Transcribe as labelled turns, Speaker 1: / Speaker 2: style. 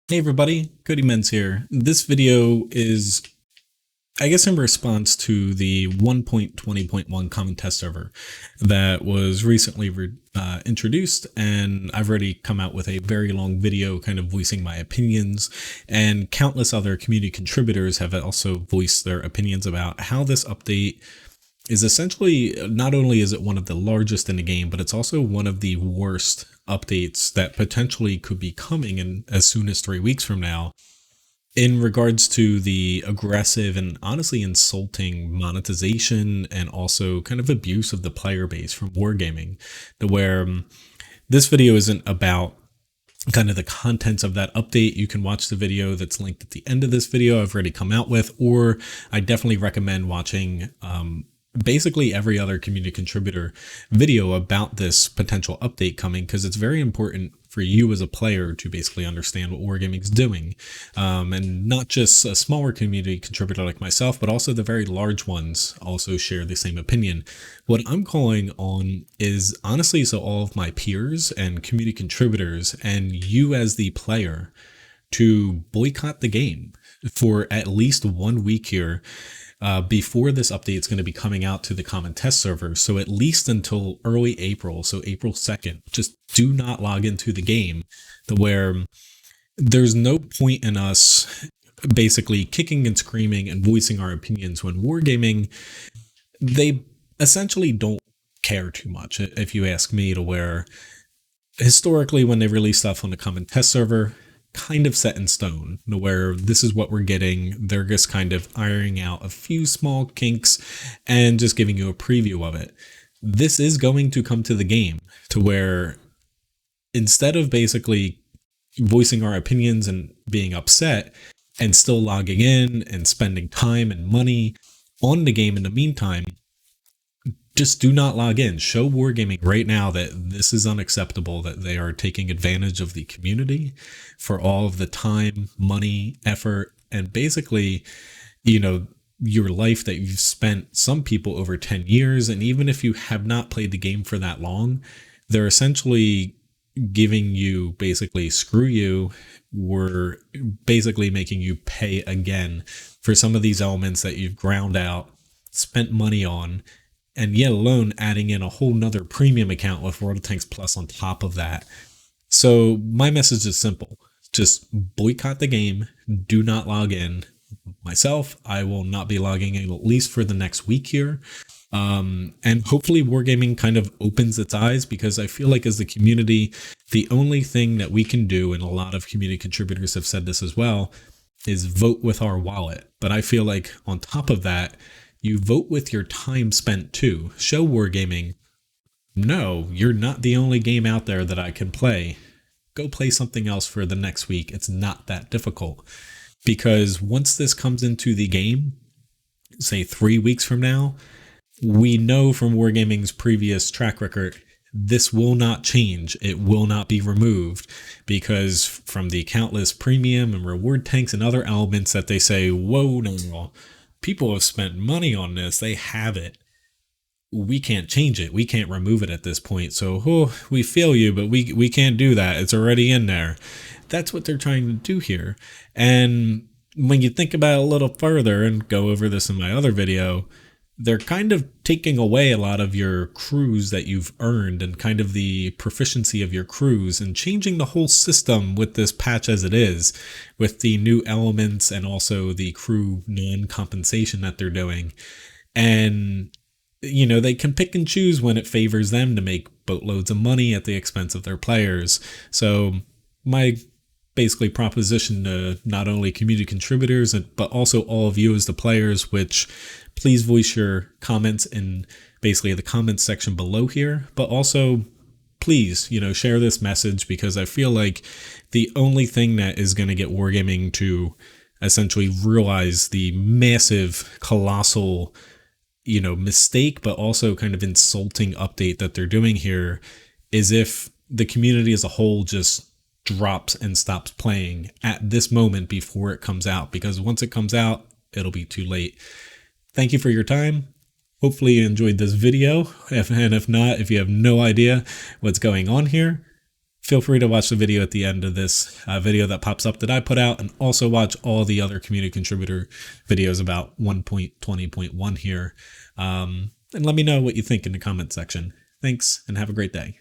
Speaker 1: Hey everybody, Cody Menz here. This video is, I guess, in response to the 1.20.1 common test server that was recently introduced, and I've already come out with a very long video kind of voicing my opinions, and countless other community contributors have also voiced their opinions about how this update is essentially, not only is it one of the largest in the game, but it's also one of the worst updates that potentially could be coming in as soon as 3 weeks from now in regards to the aggressive and honestly insulting monetization and also kind of abuse of the player base from Wargaming. Where this video isn't about kind of the contents of that update. You can watch the video that's linked at the end of this video I've already come out with, or I definitely recommend watching basically every other community contributor video about this potential update coming, because it's very important for you as a player to basically understand what Wargaming's doing, and not just a smaller community contributor like myself, but also the very large ones also share the same opinion. What I'm calling on is honestly, so all of my peers and community contributors and you as the player to boycott the game for at least 1 week here, before this update is going to be coming out to the common test server. So at least until early April, so April 2nd, just do not log into the game, where there's no point in us basically kicking and screaming and voicing our opinions when Wargaming, they essentially don't care too much, if you ask me, to where historically when they release stuff on the common test server, kind of set in stone, where this is what we're getting. They're just kind of ironing out a few small kinks and just giving you a preview of it. This is going to come to the game to where instead of basically voicing our opinions and being upset and still logging in and spending time and money on the game in the meantime, just do not log in. Show Wargaming right now that this is unacceptable, that they are taking advantage of the community for all of the time, money, effort, and basically, your life that you've spent, some people over 10 years. And even if you have not played the game for that long, they're essentially giving you basically screw you. We're basically making you pay again for some of these elements that you've ground out, spent money on, and yet alone adding in a whole nother premium account with World of Tanks Plus on top of that. So my message is simple. Just boycott the game. Do not log in. Myself, I will not be logging in at least for the next week here. And hopefully Wargaming kind of opens its eyes, because I feel like as the community, the only thing that we can do, and a lot of community contributors have said this as well, is vote with our wallet. But I feel like on top of that, you vote with your time spent too. Show Wargaming, no, you're not the only game out there that I can play. Go play something else for the next week. It's not that difficult. Because once this comes into the game, say 3 weeks from now, we know from Wargaming's previous track record, this will not change. It will not be removed, because from the countless premium and reward tanks and other elements that they say, whoa, no, people have spent money on this. They have it. We can't change it. We can't remove it at this point. So, we feel you, but we can't do that. It's already in there. That's what they're trying to do here. And when you think about it a little further, and go over this in my other video, they're kind of taking away a lot of your crews that you've earned and kind of the proficiency of your crews, and changing the whole system with this patch as it is, with the new elements and also the crew non-compensation that they're doing. And, they can pick and choose when it favors them to make boatloads of money at the expense of their players. So my basically proposition to not only community contributors, but also all of you as the players, which please voice your comments in basically the comments section below here, but also please, share this message, because I feel like the only thing that is going to get Wargaming to essentially realize the massive, colossal, mistake, but also kind of insulting update that they're doing here, is if the community as a whole just drops and stops playing at this moment before it comes out, because once it comes out, it'll be too late. Thank you for your time. Hopefully you enjoyed this video. If not, if you have no idea what's going on here, feel free to watch the video at the end of this video that pops up that I put out, and also watch all the other community contributor videos about 1.20.1 here. And let me know what you think in the comment section. Thanks, and have a great day.